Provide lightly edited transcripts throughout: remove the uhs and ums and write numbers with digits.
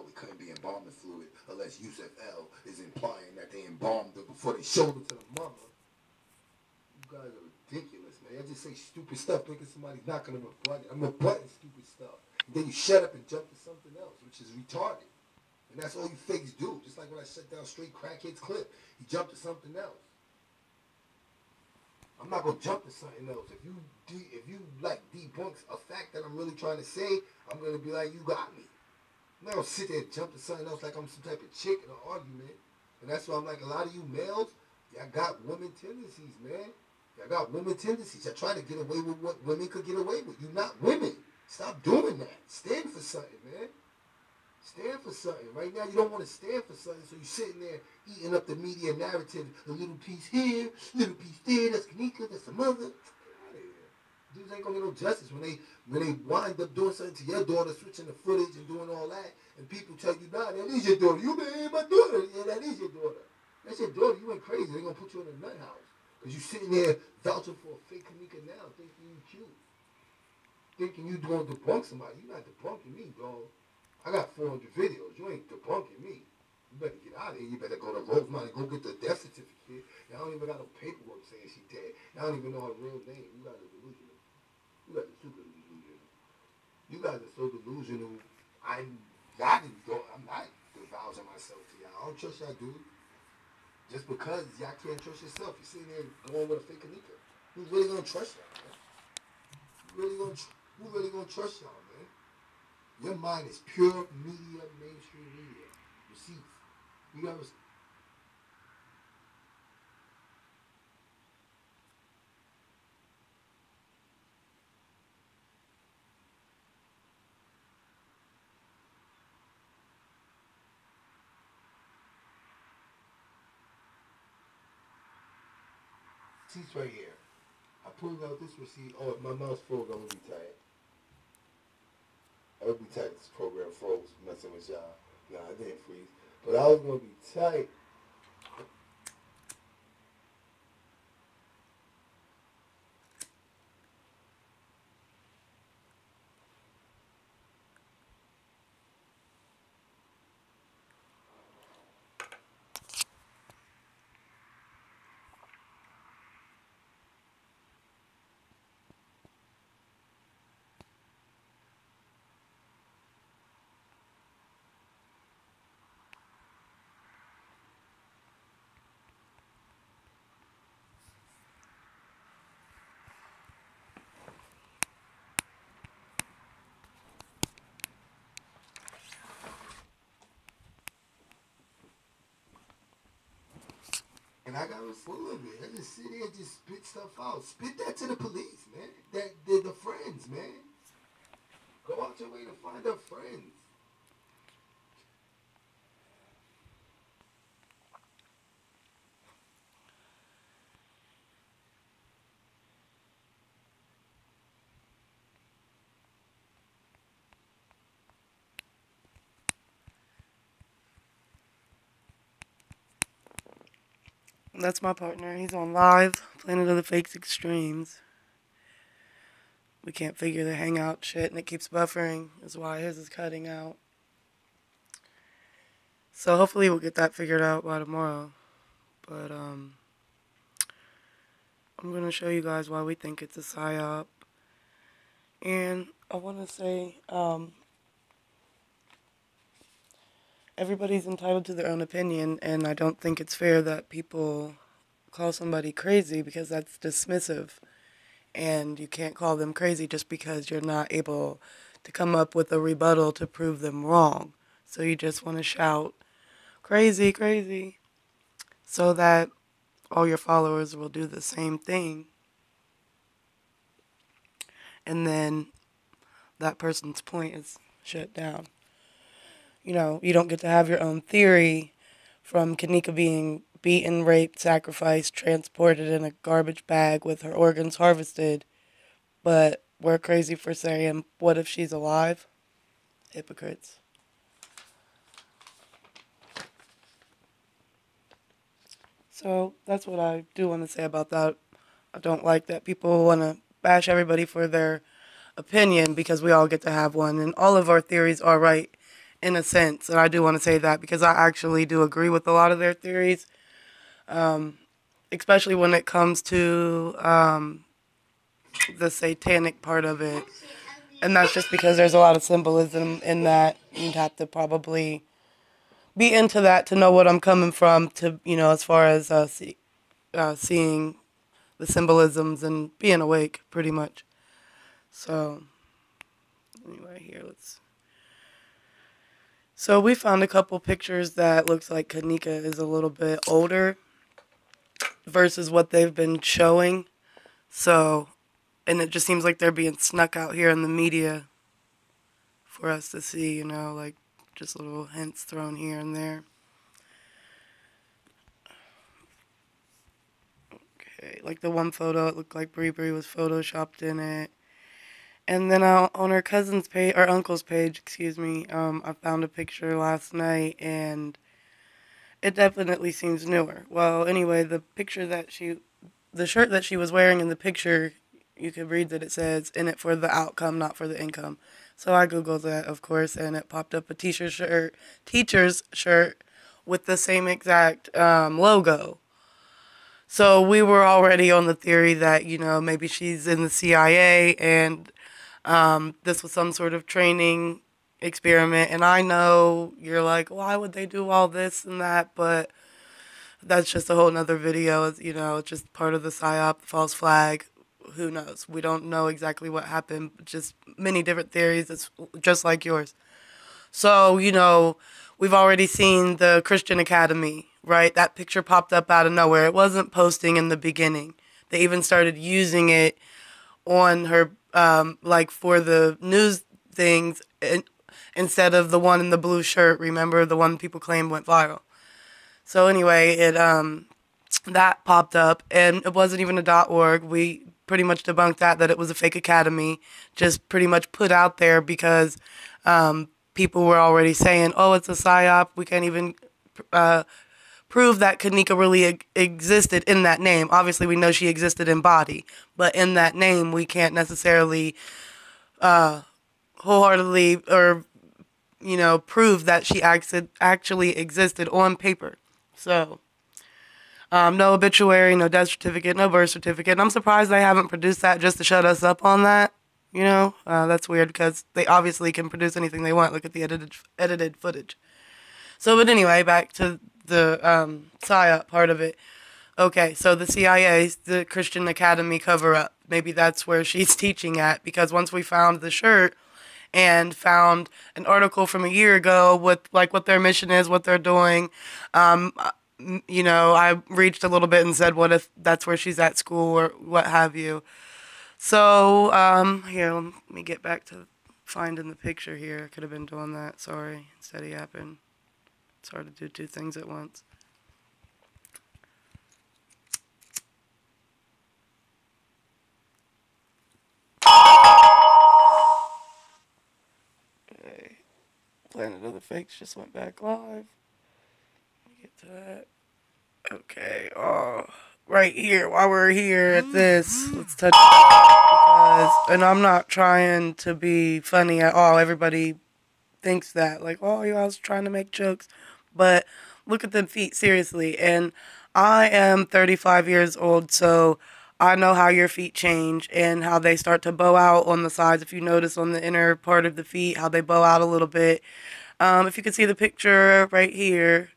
oh, it couldn't be embalming fluid unless Yusuf L is implying that they embalmed her before they showed it to the mother. You guys are ridiculous, man. I just say stupid stuff thinking somebody's not going to rebut it. I'm rebutting stupid stuff. And then you shut up and jump to something else, which is retarded. And that's all you fakes do. Just like when I shut down Straight Crackhead's clip. He jumped to something else. I'm not going to jump to something else. If you like debunks a fact that I'm really trying to say, I'm going to be like, you got me. I'm not going to sit there and jump to something else like I'm some type of chick in an argument. And that's why I'm like, a lot of you males, y'all got women tendencies, man. Y'all got women tendencies. Y'all try to get away with what women could get away with. You're not women. Stop doing that. Stand for something, man. Stand for something. Right now, you don't want to stand for something, so you're sitting there eating up the media narrative. A little piece here, a little piece there. That's Keneka, that's the mother. Get out of here. Dudes ain't gonna get no justice when they wind up doing something to your daughter, switching the footage and doing all that, and people tell you, nah, that is your daughter. You ain't my daughter. Yeah, that is your daughter. That's your daughter. You went crazy. They're gonna put you in a nut house because you sitting there vouching for a fake Keneka now, thinking you cute, thinking you doing debunk somebody. You not debunking me, dog. I got 400 videos. You ain't debunking me. You better get out of here. You better go to Rosemont and go get the death certificate. Y'all don't even got no paperwork saying she dead. Y'all don't even know her real name. You guys are delusional. You guys are super delusional. You guys are so delusional. I'm not divulging myself to y'all. I don't trust y'all, dude. Just because y'all can't trust yourself. You're sitting there going with a fake Keneka. Who's really going to trust y'all, man? Who really going to trust y'all, man? Your mind is pure media, mainstream media. Receipts. You got receipts. Receipts right here. I pulled out this receipt. Oh, if my mouth's full, I'm going to be tight. I would be tight. This program froze, messing with y'all. Nah, I didn't freeze. But I was going to be tight. And I got it full of it. I just sit there and just spit stuff out. Spit that to the police, man. They're the friends, man. Go out your way to find their friends. That's my partner. He's on live, Planet of the Fakes Extremes. We can't figure the hangout shit, and it keeps buffering. That's why his is cutting out. So hopefully we'll get that figured out by tomorrow. But I'm going to show you guys why we think it's a psyop. And I want to say everybody's entitled to their own opinion, and I don't think it's fair that people call somebody crazy because that's dismissive. And you can't call them crazy just because you're not able to come up with a rebuttal to prove them wrong. So you just want to shout, crazy, crazy, so that all your followers will do the same thing. And then that person's point is shut down. You know, you don't get to have your own theory from Keneka being beaten, raped, sacrificed, transported in a garbage bag with her organs harvested. But we're crazy for saying, what if she's alive? Hypocrites. So that's what I do want to say about that. I don't like that people want to bash everybody for their opinion because we all get to have one. And all of our theories are right in a sense. And I do want to say that because I actually do agree with a lot of their theories, especially when it comes to the satanic part of it. And that's just because there's a lot of symbolism in that. You'd have to probably be into that to know what I'm coming from, to, as far as seeing the symbolisms and being awake, pretty much. So, anyway, So we found a couple pictures that looks like Kennika is a little bit older versus what they've been showing. So, and it just seems like they're being snuck out here in the media for us to see, like just little hints thrown here and there. Okay, like the one photo, it looked like Brie was photoshopped in it. And then on her cousin's page, or uncle's page, excuse me, I found a picture last night, and it definitely seems newer. Well, anyway, the shirt that she was wearing in the picture, you could read that it says, "In it for the outcome, not for the income." So I Googled that, of course, and it popped up a teacher's shirt with the same exact logo. So we were already on the theory that, maybe she's in the CIA and this was some sort of training experiment. And I know you're like, why would they do all this and that? But that's just a whole nother video. It's just part of the PSYOP, the false flag. Who knows? We don't know exactly what happened. Just many different theories. It's just like yours. So, we've already seen the Christian Academy, right? That picture popped up out of nowhere. It wasn't posting in the beginning. They even started using it on her, like for the news things, instead of the one in the blue shirt. Remember, the one people claimed went viral. So anyway, that popped up, and it wasn't even a .org. We pretty much debunked that it was a fake academy, just pretty much put out there because people were already saying, oh, it's a PSYOP. We can't even prove that Kennika really existed in that name. Obviously, we know she existed in body, but in that name, we can't necessarily wholeheartedly or, prove that she actually existed on paper. So, no obituary, no death certificate, no birth certificate. And I'm surprised they haven't produced that just to shut us up on that. That's weird because they obviously can produce anything they want. Look at the edited footage. So, but anyway, back to the PSYOP part of it. Okay, so the CIA, the Christian Academy cover-up. Maybe that's where she's teaching at, because once we found the shirt and found an article from a year ago with like what their mission is, what they're doing, I reached a little bit and said, what if that's where she's at school or what have you. So, here, let me get back to finding the picture here. I could have been doing that, sorry, instead of yapping. It's hard to do two things at once. Okay. Planet of the Fakes just went back live. Let me get to that. Okay, right here, while we're here at this, let's touch because, and I'm not trying to be funny at all. Everybody thinks that, like, oh, you always trying to make jokes, but look at them feet, seriously. And I am 35 years old, so I know how your feet change and how they start to bow out on the sides. If you notice on the inner part of the feet, how they bow out a little bit. If you can see the picture right here,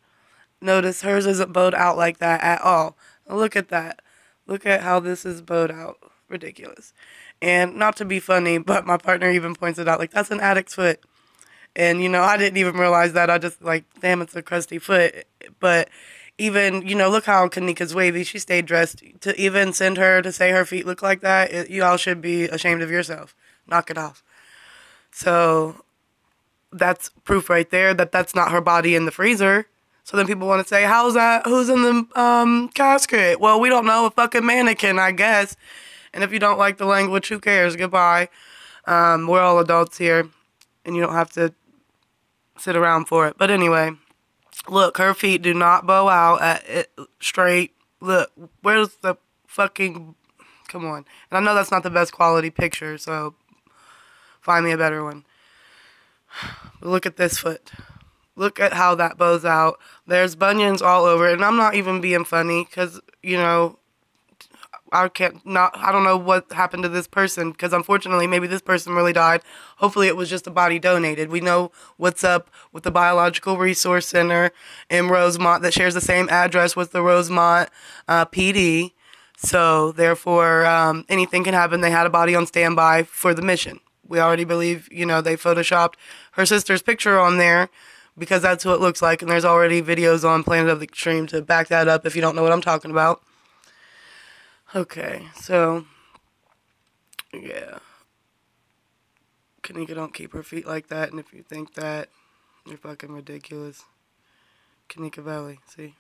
notice hers isn't bowed out like that at all. Look at that. Look at how this is bowed out. Ridiculous. And not to be funny, but my partner even points it out, like, that's an addict's foot. And, I didn't even realize that. I just, like, damn, it's a crusty foot. But even, look how Kenneka's wavy. She stayed dressed. To even send her to say her feet look like that, you all should be ashamed of yourself. Knock it off. So that's proof right there that that's not her body in the freezer. So then people want to say, how's that? Who's in the casket? Well, we don't know. A fucking mannequin, I guess. And if you don't like the language, who cares? Goodbye. We're all adults here, and you don't have to sit around for it. But anyway, look, her feet do not bow out at it straight. Look, where's the fucking... Come on. And I know that's not the best quality picture, so find me a better one. Look at this foot. Look at how that bows out. There's bunions all over it. And I'm not even being funny because, you know, I don't know what happened to this person because unfortunately maybe this person really died. Hopefully it was just a body donated. We know what's up with the Biological Resource Center in Rosemont that shares the same address with the Rosemont PD. So therefore anything can happen. They had a body on standby for the mission. We already believe, you know, they photoshopped her sister's picture on there because that's who it looks like. And there's already videos on Planet of the Extreme to back that up if you don't know what I'm talking about. Okay, so, yeah. Keneka don't keep her feet like that, and if you think that, you're fucking ridiculous. Kenneka Valley, see?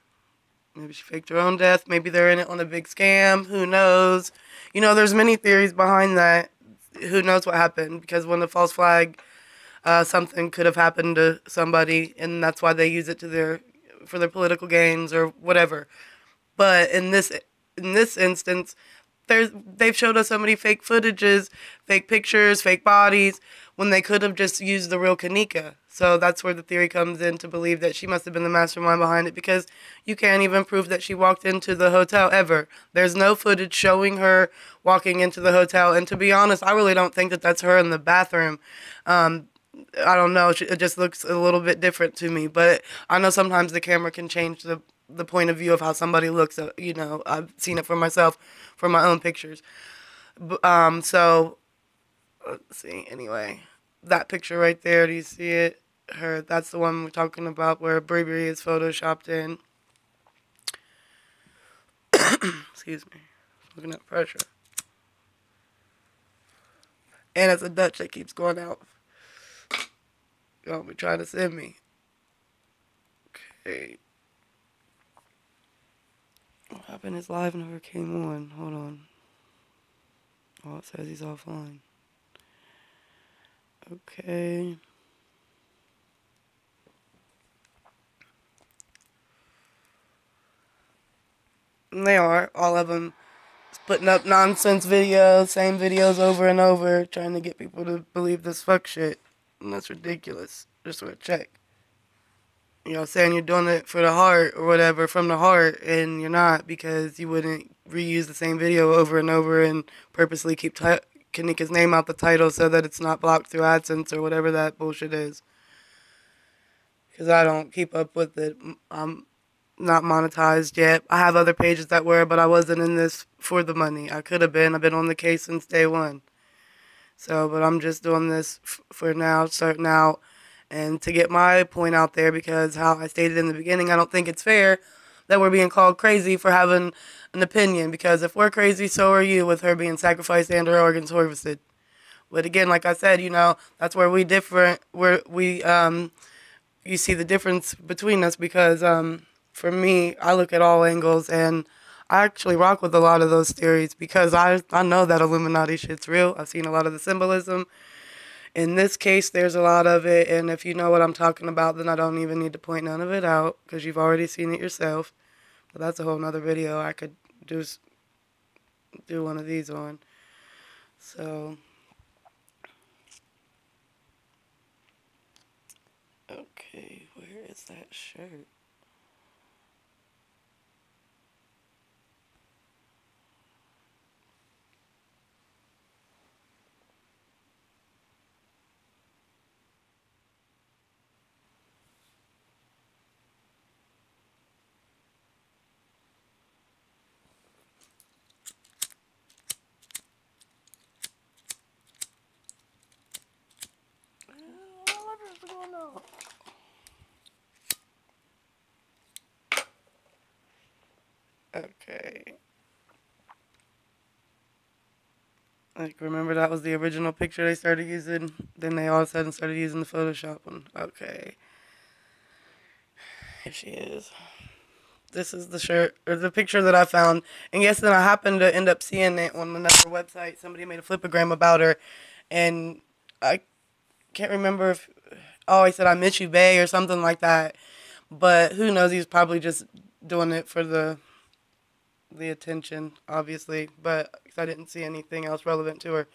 Maybe she faked her own death. Maybe they're in it on a big scam. Who knows? You know, there's many theories behind that. Who knows what happened? Because when the false flag, something could have happened to somebody, and that's why they use it for their political gains or whatever. But in this instance, they've showed us so many fake footages, fake pictures, fake bodies, when they could have just used the real Kenneka. So that's where the theory comes in to believe that she must have been the mastermind behind it, because you can't even prove that she walked into the hotel ever. There's no footage showing her walking into the hotel, and to be honest, I really don't think that that's her in the bathroom. I don't know, it just looks a little bit different to me, but I know sometimes the camera can change the point of view of how somebody looks. You know, I've seen it for myself, for my own pictures. So, let's see, anyway, that picture right there, do you see it? That's the one we're talking about where Bravery is photoshopped in. Excuse me, looking at pressure. And it's a Dutch that keeps going out. Don't be trying to send me. Okay. What happened? His live never came on. Hold on. Oh, it says he's offline. Okay. And they are, all of them, putting up nonsense videos, same videos over and over, trying to get people to believe this fuck shit. And that's ridiculous. Just for a check. You know, saying you're doing it for the heart or whatever, from the heart, and you're not, because you wouldn't reuse the same video over and over and purposely keep Kenneka's name out the title so that it's not blocked through AdSense or whatever that bullshit is. Because I don't keep up with it. I'm not monetized yet. I have other pages that were, but I wasn't in this for the money. I could have been. I've been on the case since day one. So, but I'm just doing this for now, starting out, and to get my point out there, because how I stated in the beginning, I don't think it's fair that we're being called crazy for having an opinion, because if we're crazy, so are you, with her being sacrificed and her organs harvested. But again, like I said, you know, that's where you see the difference between us, because for me, I look at all angles, and I actually rock with a lot of those theories, because I know that Illuminati shit's real. I've seen a lot of the symbolism. In this case, there's a lot of it, and if you know what I'm talking about, then I don't even need to point none of it out, because you've already seen it yourself. But that's a whole nother video I could do one of these on. So, okay, where is that shirt? Okay. Like, remember that was the original picture they started using? Then they all of a sudden started using the Photoshop one. Okay. Here she is. This is the shirt, or the picture that I found. And yes, then I happened to end up seeing it on another website. Somebody made a flipogram about her. And I can't remember if, oh, he said, "I miss you, bae," or something like that. But who knows, he was probably just doing it for the attention, obviously. But I didn't see anything else relevant to her.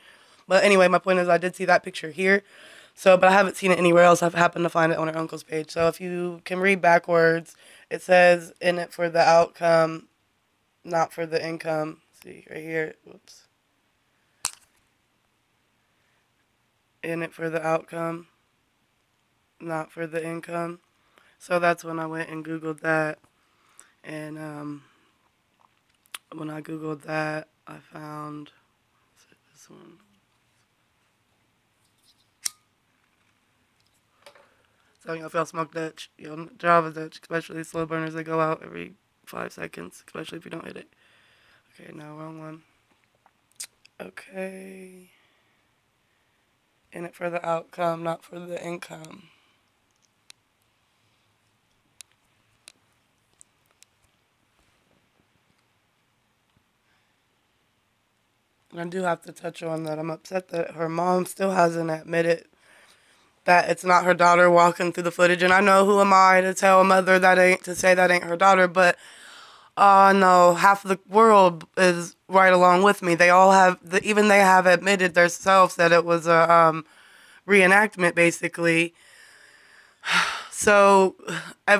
But anyway, my point is I did see that picture here. So, but I haven't seen it anywhere else. I've happened to find it on her uncle's page. So if you can read backwards, it says in it for the outcome, not for the income. See right here. Whoops. In it for the outcome, not for the income. So that's when I went and Googled that. And when I Googled that, I found this one. So, if y'all smoke Dutch, you'll Java Dutch, especially slow burners, they go out every 5 seconds, especially if you don't hit it. Okay, no, wrong one. Okay. In it for the outcome, not for the income. And I do have to touch on that. I'm upset that her mom still hasn't admitted that it's not her daughter walking through the footage. And I know who am I to tell a mother to say that ain't her daughter, but no, half of the world is right along with me. They all have, even they have admitted themselves that it was a reenactment, basically. So,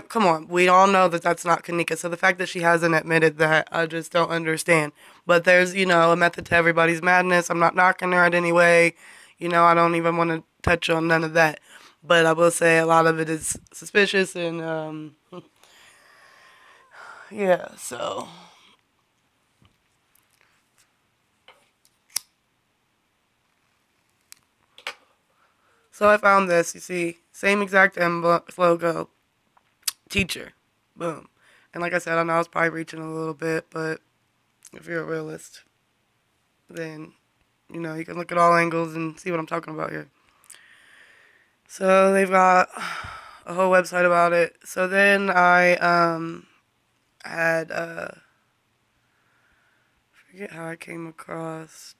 come on, we all know that that's not Kanika. So the fact that she hasn't admitted that, I just don't understand. But there's, a method to everybody's madness. I'm not knocking her in any way. I don't even want to touch on none of that. But I will say a lot of it is suspicious and, yeah, so. So I found this, you see, same exact logo, teacher, boom. And like I said, I know I was probably reaching a little bit, but if you're a realist, then, you can look at all angles and see what I'm talking about here. So they've got a whole website about it. So then I had, forget how I came across,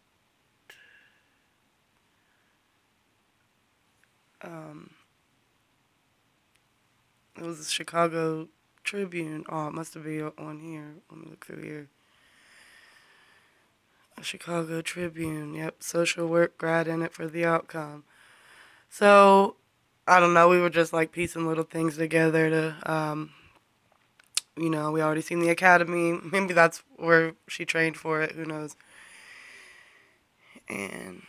it was the Chicago Tribune. Oh, it must have been on here. Let me look through here. Chicago Tribune. Yep, social work grad in it for the outcome. So, I don't know. We were just like piecing little things together to, we already seen the academy. Maybe that's where she trained for it. Who knows? And,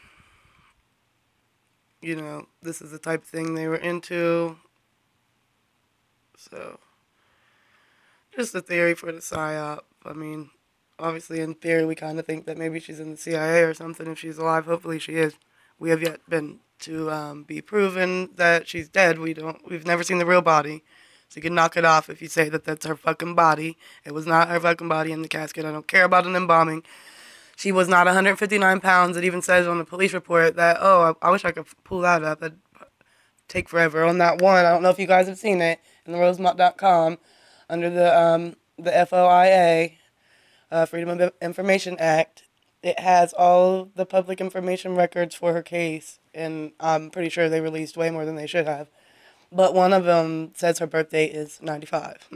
this is the type of thing they were into. So, just a theory for the PSYOP. I mean, obviously in theory we kind of think that maybe she's in the CIA or something if she's alive. Hopefully she is. We have yet been to be proven that she's dead. We've never seen the real body. So you can knock it off if you say that that's her fucking body. It was not her fucking body in the casket. I don't care about an embalming. She was not 159 pounds. It even says on the police report that, I wish I could pull that up. It'd take forever. On that one, I don't know if you guys have seen it, in the rosemont.com, under the FOIA, Freedom of Information Act, it has all the public information records for her case, and I'm pretty sure they released way more than they should have. But one of them says her birthday is 95,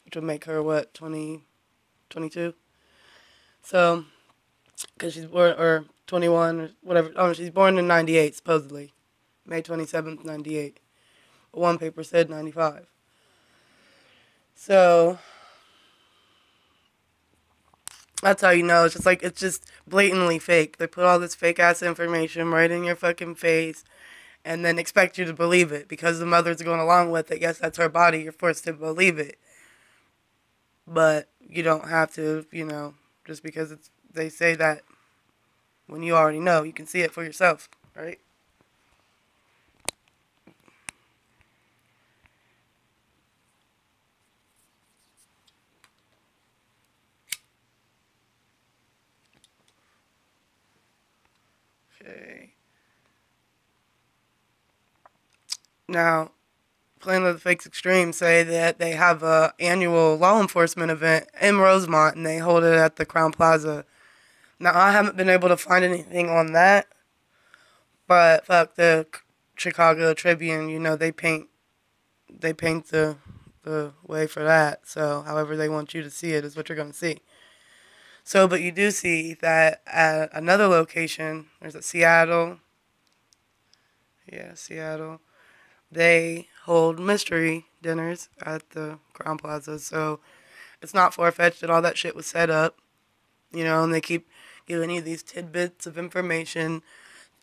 which would make her, 22? So, because she's born, or 21, or whatever. Oh, she's born in 98, supposedly. May 27th, 98. But one paper said 95. So, that's how you know. It's just blatantly fake. They put all this fake ass information right in your fucking face and then expect you to believe it because the mother's going along with it. Yes, that's her body. You're forced to believe it. But you don't have to, just because they say that when you already know. You can see it for yourself, right? Okay. Now, Planet of the Fakes Extreme say that they have a annual law enforcement event in Rosemont, and they hold it at the Crown Plaza. Now, I haven't been able to find anything on that, but fuck the Chicago Tribune, they paint the way for that. So, however they want you to see it is what you're going to see. So, but you do see that at another location, there's a Seattle, Yeah, Seattle. They hold mystery dinners at the Crown Plaza, so it's not far-fetched that all that shit was set up, and they keep giving you these tidbits of information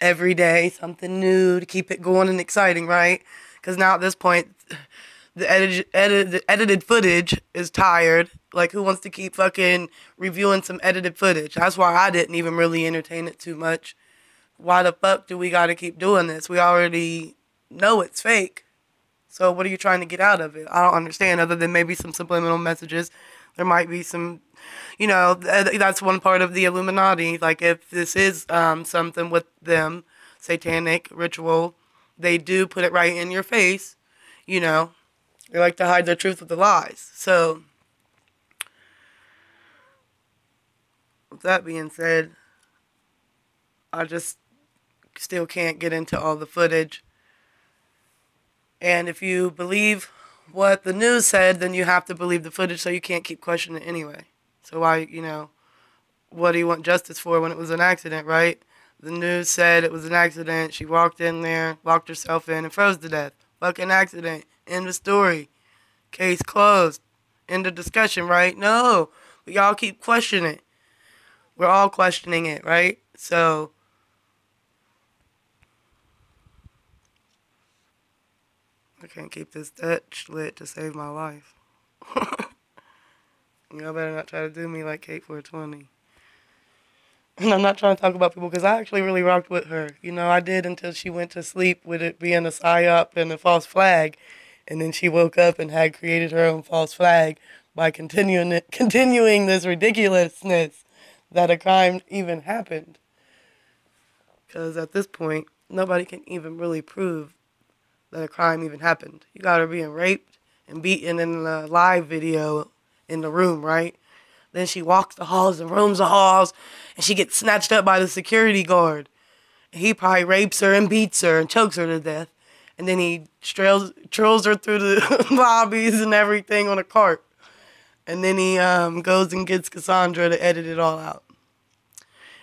every day, something new to keep it going and exciting, right? Because now at this point, the edited footage is tired. Like, who wants to keep fucking reviewing some edited footage? That's why I didn't even really entertain it too much. Why the fuck do we gotta keep doing this? We already know it's fake. So what are you trying to get out of it? I don't understand, other than maybe some subliminal messages. There might be some, that's one part of the Illuminati. Like, if this is something with them, satanic ritual, they do put it right in your face. You know, they like to hide their truth with the lies. So, with that being said, I just still can't get into all the footage. And if you believe what the news said, then you have to believe the footage, so you can't keep questioning it anyway. So why, what do you want justice for when it was an accident, right? The news said it was an accident. She walked in there, locked herself in, and froze to death. Fucking accident. End of story. Case closed. End of discussion, right? No. But y'all keep questioning it. We're all questioning it, right? So, I can't keep this Dutch lit to save my life. Y'all better not try to do me like Kate 420. And I'm not trying to talk about people because I actually really rocked with her. I did until she went to sleep with it being a psyop and a false flag. And then she woke up and had created her own false flag by continuing this ridiculousness that a crime even happened. Because at this point, nobody can even really prove that a crime even happened. You got her being raped and beaten in a live video in the room, right? Then she walks the halls and roams the halls, and she gets snatched up by the security guard. He probably rapes her and beats her and chokes her to death. And then he trolls her through the lobbies and everything on a cart. And then he goes and gets Cassandra to edit it all out.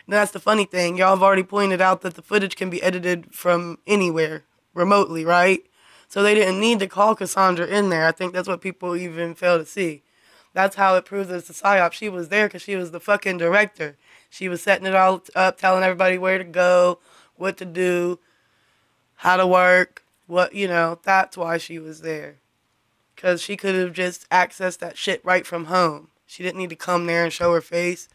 And that's the funny thing. Y'all have already pointed out that the footage can be edited from anywhere, remotely, right? So they didn't need to call Cassandra in there. I think that's what people even fail to see. That's how it proves it's a psyop. She was there because she was the fucking director. She was setting it all up, telling everybody where to go, what to do, how to work, that's why she was there. Because she could have just accessed that shit right from home. She didn't need to come there and show her face.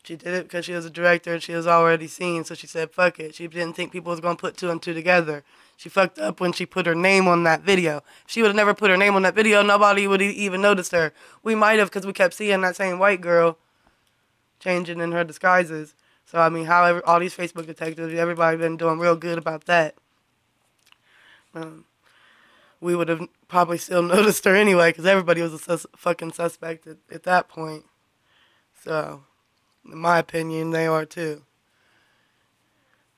She did it because she was a director and she was already seen, so she said, fuck it. She didn't think people was going to put two and two together. She fucked up when she put her name on that video. If she would have never put her name on that video, nobody would have even noticed her. We might have, because we kept seeing that same white girl changing in her disguises. So, however, all these Facebook detectives, everybody been doing real good about that. We would have probably still noticed her anyway, because everybody was a fucking suspect at that point. So, in my opinion, they are too.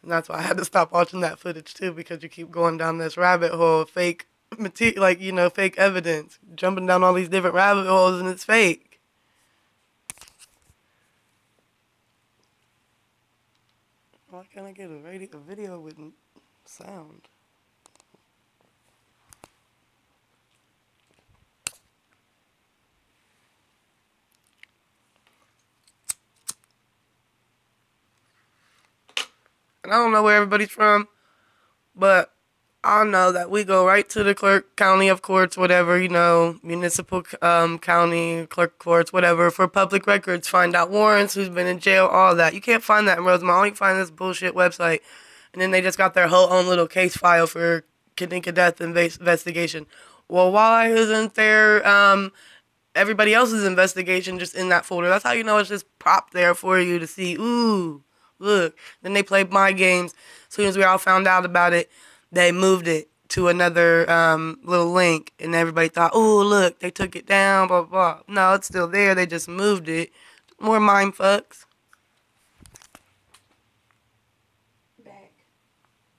And that's why I had to stop watching that footage too, because you keep going down this rabbit hole of fake material, fake evidence. Jumping down all these different rabbit holes and it's fake. Why can't I get a video with sound? And I don't know where everybody's from, but I know that we go right to the clerk, county of courts, whatever, municipal county, clerk courts, whatever, for public records, find out warrants, who's been in jail, all that. You can't find that in Rosemont. All you can find is this bullshit website. And then they just got their whole own little case file for Kennekajenkins death investigation. Well, why isn't there everybody else's investigation just in that folder? That's how you know it's just propped there for you to see. Ooh, look. Then they played my games. As soon as we all found out about it, they moved it to another little link, and everybody thought, oh, look, they took it down, blah, blah, blah. No, it's still there. They just moved it. More mind fucks. Back,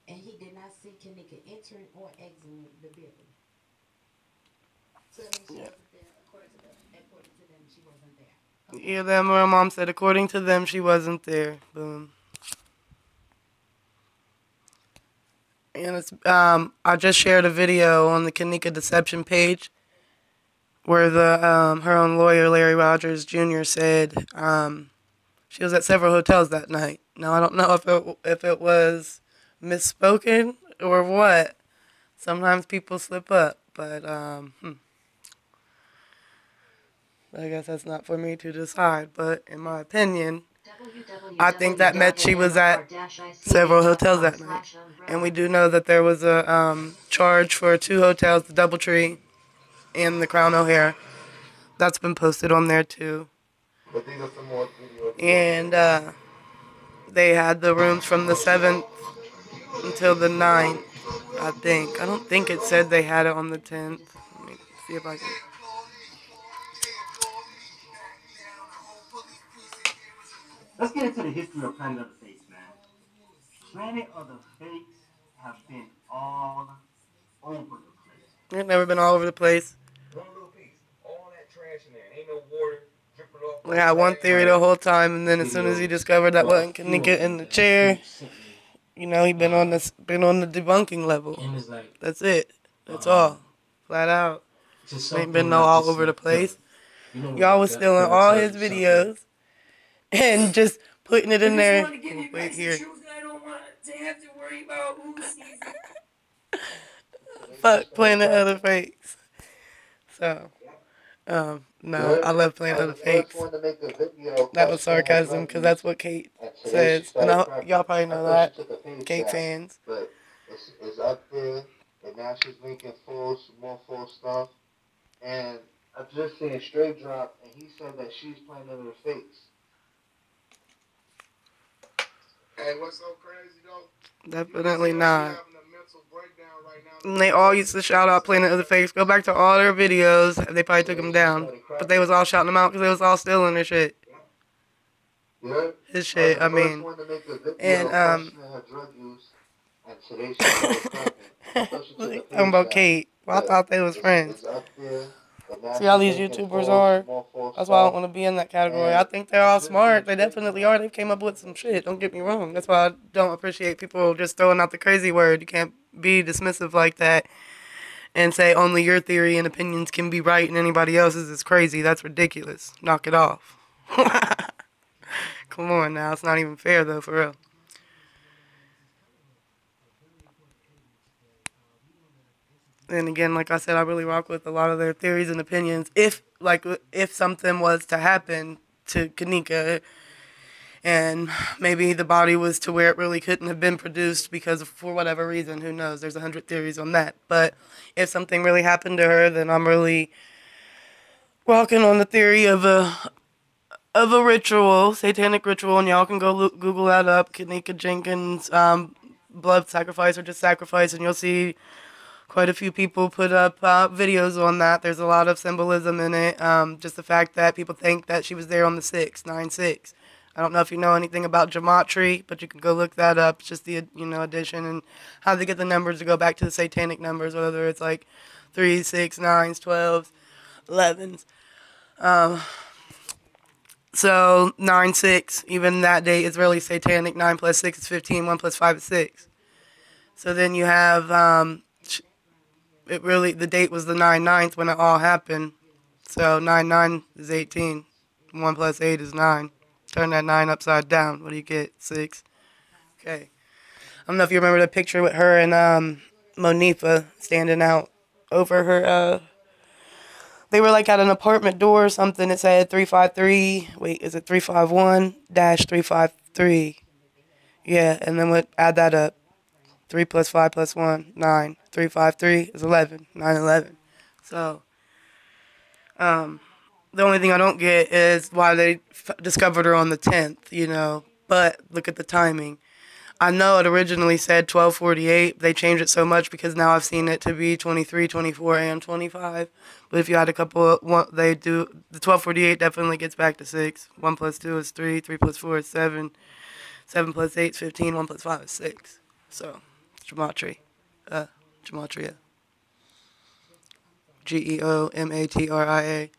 and he did not see Kennika entering or exiting the building. So that means she wasn't there. According to them, she wasn't there. Okay. Yeah, that my mom said, according to them, she wasn't there. Boom. And it's I just shared a video on the Kanika Deception page where the her own lawyer Larry Rogers Jr. said she was at several hotels that night. Now I don't know if it was misspoken or what. Sometimes people slip up, but I guess that's not for me to decide. But in my opinion, I think that meant she was at several hotels that night. And we do know that there was a charge for 2 hotels, the Doubletree and the Crown O'Hare. That's been posted on there too. But these are some more videos. And they had the rooms from the 7th until the 9th, I think. I don't think it said they had it on the 10th. Let me see if I can. Let's get into the history of Planet of the Fakes, man. Planet of the Fakes have been all over the place. They've never been all over the place. One little piece. All that trash in there. Ain't no water dripping off. We had one theory the whole time, and then as soon as he discovered that wasn't Kanika in the chair, you know, he been on the debunking level. That's it. That's all. Flat out. Ain't been no all over the place. Y'all was stealing all his videos and just putting it in there. Wait here. I don't want to have to worry about who sees it. Fuck Planet of the Fakes. So, no, I love Planet of the Fakes. That was sarcasm because that's what Kate says. And y'all probably know that. Kate fans. But it's up there, and now she's making more full stuff. And I just seen a straight drop, and he said that she's playing under the fakes. Hey, what's so crazy though? Definitely not. And they all used to shout out Planet of the Fakes. Go back to all their videos. They probably took them down. But they was all shouting them out because they was all stealing their shit. His shit, I mean. And, talking about Kate. Well, I thought they was friends. See how these YouTubers are? That's why I don't want to be in that category. I think they're all smart. They definitely are. They came up with some shit. Don't get me wrong. That's why I don't appreciate people just throwing out the crazy word. You can't be dismissive like that and say only your theory and opinions can be right and anybody else's is crazy. That's ridiculous. Knock it off. Come on now. It's not even fair, though, for real. And again, like I said, I really rock with a lot of their theories and opinions. If something was to happen to Kanika and maybe the body was to where it really couldn't have been produced because for whatever reason, who knows? There's 100 theories on that. But if something really happened to her, then I'm really rocking on the theory of a ritual, satanic ritual, and y'all can go Google that up, Kennekajenkins, blood sacrifice or just sacrifice, and you'll see quite a few people put up videos on that. There's a lot of symbolism in it. Just the fact that people think that she was there on the 6th, 9/6. I don't know if you know anything about gematria, but you can go look that up. It's just the addition and how they get the numbers to go back to the satanic numbers, whether it's like 3, 6, 9s, 12s, 11s. So 9/6, even that date is really satanic. 9 plus 6 is 15. 1 plus 5 is 6. So then you have the date was the 9/9 when it all happened. So 9/9 is 18. 1 plus 8 is 9. Turn that 9 upside down. What do you get? 6. Okay. I don't know if you remember the picture with her and Monifa standing out over her. They were like at an apartment door or something. It said 353. Wait, is it 351-353? Yeah, and then we'll add that up. 3 plus 5 plus 1, 9. 353 is 11. 9/11. So, the only thing I don't get is why they discovered her on the 10th, But look at the timing. I know it originally said 12:48. They changed it so much because now I've seen it to be 23, 24, and 25. But if you had a couple, they do, the 12:48 definitely gets back to 6. 1 plus 2 is 3. 3 plus 4 is 7. 7 plus 8 is 15. 1 plus 5 is 6. So, gematria. Gematria. Geomatria.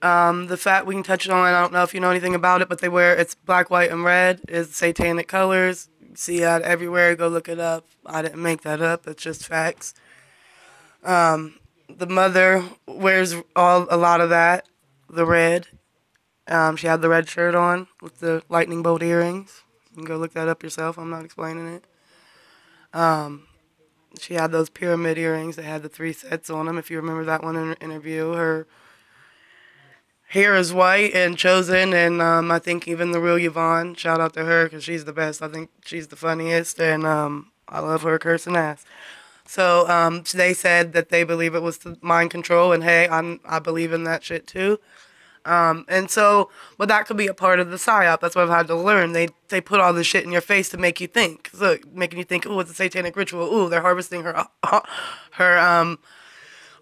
The fact we can touch on, I don't know if you know anything about it, but it's black, white, and red is satanic colors. You see that everywhere. Go look it up. I didn't make that up. It's just facts. The mother wears a lot of that, the red. She had the red shirt on with the lightning bolt earrings. You can go look that up yourself. I'm not explaining it. She had those pyramid earrings that had the 3 sets on them. If you remember that one interview, her hair is white and chosen, and I think even the real Yvonne, shout out to her because she's the best. I think she's the funniest, and I love her cursing ass. So they said that they believe it was the mind control, and hey, I believe in that shit too. But that could be a part of the psyop. That's what I've had to learn. They put all this shit in your face to make you think. Look, making you think, oh, it's a satanic ritual. Oh, they're harvesting her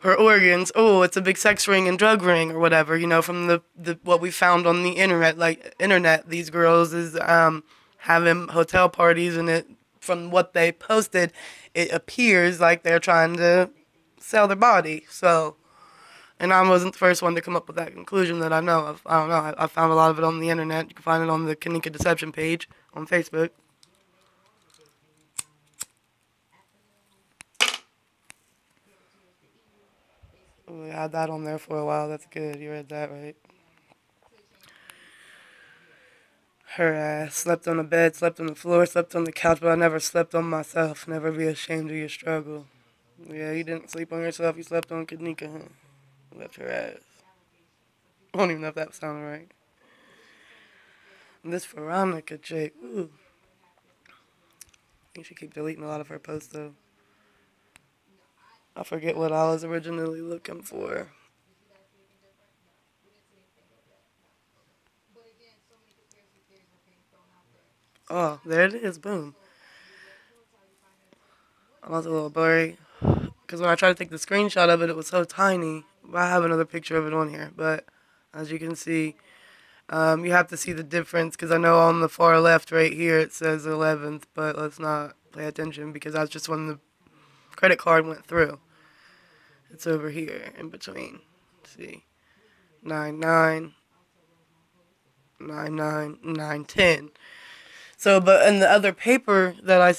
organs. Oh, it's a big sex ring and drug ring or whatever. You know, from the what we found on the internet. These girls is having hotel parties, and from what they posted, it appears like they're trying to sell their body. So. And I wasn't the first one to come up with that conclusion that I know of. I don't know. I found a lot of it on the internet. You can find it on the Kenneka Deception page on Facebook. We had that on there for a while. That's good. You read that, right? Her ass slept on the bed, slept on the floor, slept on the couch, but I never slept on myself. Never be ashamed of your struggle. Yeah, you didn't sleep on yourself. You slept on Kenneka, huh? Left her ass. I don't even know if that sounded right. And this Veronica chick, ooh. I think she keep deleting a lot of her posts though. I forget what I was originally looking for. Oh, there it is. Boom. I was a little blurry. Because when I tried to take the screenshot of it, it was so tiny. I have another picture of it on here. But as you can see, you have to see the difference. Because I know on the far left right here it says 11th. But let's not pay attention because that's just when the credit card went through. It's over here in between. Let's see. 9/9, 9/9, 9/10. So, but in the other paper that I